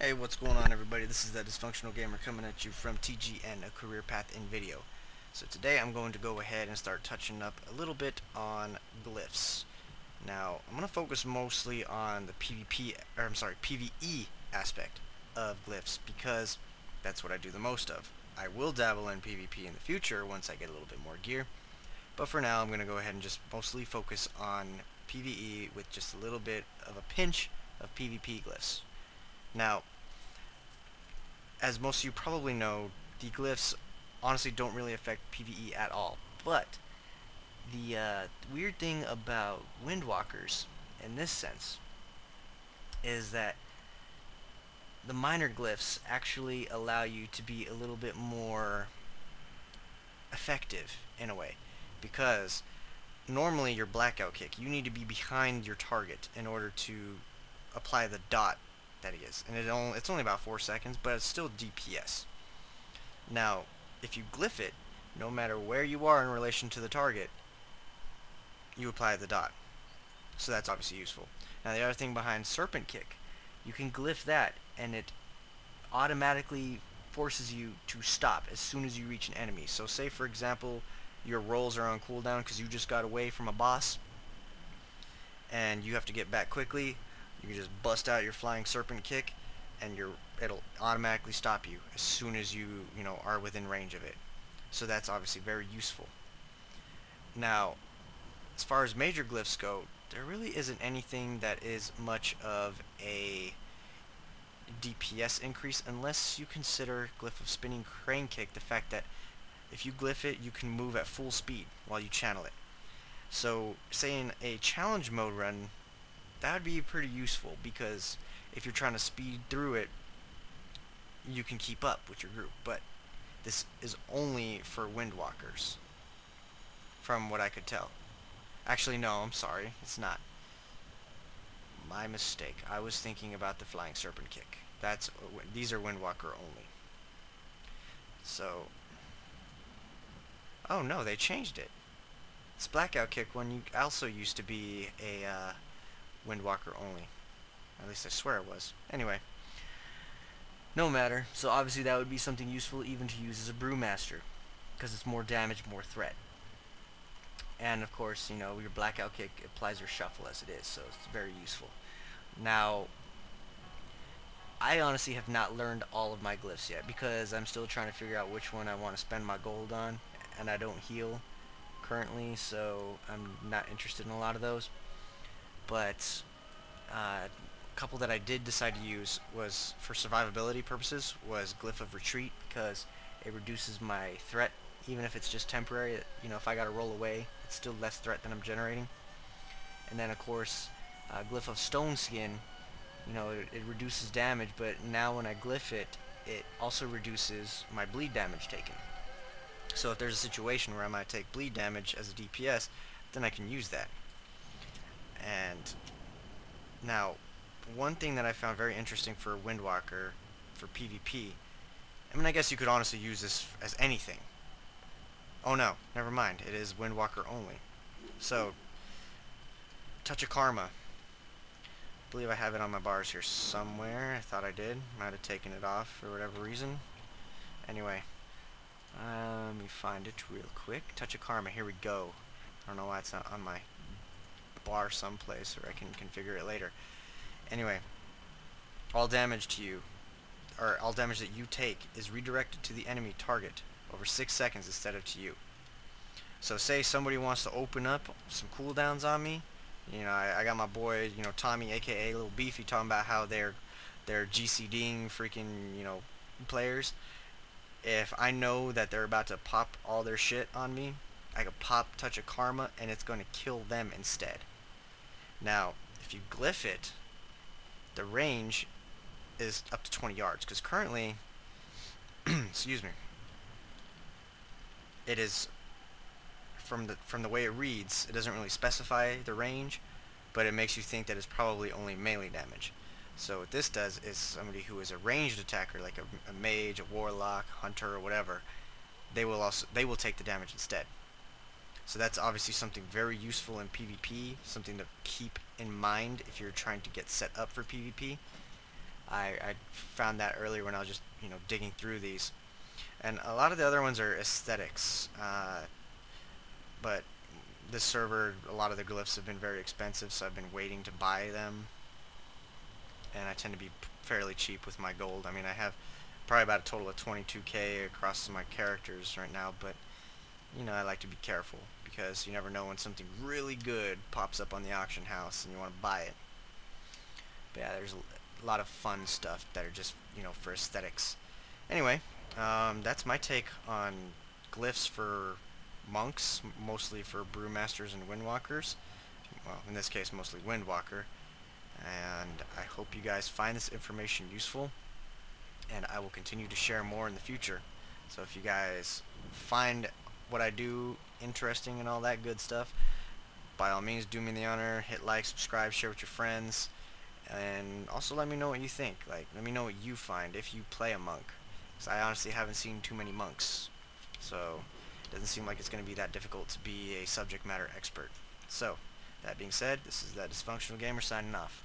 Hey, what's going on, everybody? This is the Dysfunctional Gamer coming at you from TGN, a career path in video. So today I'm going to go ahead and start touching up a little bit on glyphs. Now, I'm going to focus mostly on the PvE aspect of glyphs because that's what I do the most of. I will dabble in PvP in the future once I get a little bit more gear, but for now I'm going to go ahead and just mostly focus on PvE with just a little bit of a pinch of PvP glyphs. Now, as most of you probably know, the glyphs honestly don't really affect PvE at all. But the weird thing about Windwalkers, in this sense, is that the minor glyphs actually allow you to be a little bit more effective in a way. Because normally your blackout kick, you need to be behind your target in order to apply the dot that he is. And it's only about 4 seconds, but it's still DPS. Now, if you glyph it, no matter where you are in relation to the target, you apply the dot. So that's obviously useful. Now the other thing behind Serpent Kick, you can glyph that and it automatically forces you to stop as soon as you reach an enemy. So say for example, your rolls are on cooldown because you just got away from a boss and you have to get back quickly. You can just bust out your Flying Serpent Kick and it'll automatically stop you as soon as you are within range of it. So that's obviously very useful. Now, as far as major glyphs go, there really isn't anything that is much of a DPS increase unless you consider Glyph of Spinning Crane Kick the fact that if you glyph it, you can move at full speed while you channel it. So, say in a challenge mode run, that would be pretty useful because if you're trying to speed through it, you can keep up with your group. But this is only for Windwalkers, from what I could tell. Actually, no, I'm sorry, it's not. My mistake. I was thinking about the Flying Serpent Kick. These are Windwalker only. So, oh no, they changed it. This Blackout Kick one also used to be a Windwalker only. At least I swear it was. Anyway, no matter. So obviously that would be something useful even to use as a Brewmaster, because it's more damage, more threat. And of course, your Blackout Kick applies your shuffle as it is, so it's very useful. Now, I honestly have not learned all of my glyphs yet because I'm still trying to figure out which one I want to spend my gold on, and I don't heal currently, so I'm not interested in a lot of those. But a couple that I did decide to use was for survivability purposes was Glyph of Retreat because it reduces my threat even if it's just temporary. If I gotta roll away, it's still less threat than I'm generating. And then of course Glyph of Stone Skin, it reduces damage, but now when I glyph it, it also reduces my bleed damage taken. So if there's a situation where I might take bleed damage as a DPS, then I can use that. And now, one thing that I found very interesting for Windwalker, for PvP, I guess you could honestly use this as anything. Oh no, never mind, it is Windwalker only. So, Touch of Karma. I believe I have it on my bars here somewhere. I thought I did. Might have taken it off for whatever reason. Anyway, let me find it real quick. Touch of Karma, here we go. I don't know why it's not on my bar someplace, or I can configure it later. Anyway, all damage to you, or all damage that you take, is redirected to the enemy target over 6 seconds instead of to you. So say somebody wants to open up some cooldowns on me. I got my boy, Tommy, aka Little Beefy, talking about how they're GCDing freaking, players. If I know that they're about to pop all their shit on me, I could pop Touch of Karma and it's going to kill them instead. Now, if you glyph it, the range is up to 20 yards, because currently, excuse me, it is, from the way it reads, it doesn't really specify the range, but it makes you think that it's probably only melee damage. So what this does is somebody who is a ranged attacker, like a mage, a warlock, hunter, or whatever, they will take the damage instead. So that's obviously something very useful in PvP, something to keep in mind if you're trying to get set up for PvP. I found that earlier when I was just digging through these, and a lot of the other ones are aesthetics. But this server, a lot of the glyphs have been very expensive, so I've been waiting to buy them, and I tend to be fairly cheap with my gold. I mean, I have probably about a total of 22k across my characters right now, but I like to be careful because you never know when something really good pops up on the auction house and you want to buy it. But yeah, there's a lot of fun stuff that are just for aesthetics. Anyway, that's my take on glyphs for monks, mostly for brewmasters and windwalkers. Well, in this case, mostly windwalker. And I hope you guys find this information useful, and I will continue to share more in the future. So if you guys find what I do interesting and all that good stuff, by all means do me the honor, hit like, subscribe, share with your friends, and also let me know what you think. Like, let me know what you find if you play a monk, because I honestly haven't seen too many monks, so it doesn't seem like it's going to be that difficult to be a subject matter expert. So, that being said, this is that Dysfunctional Gamer signing off.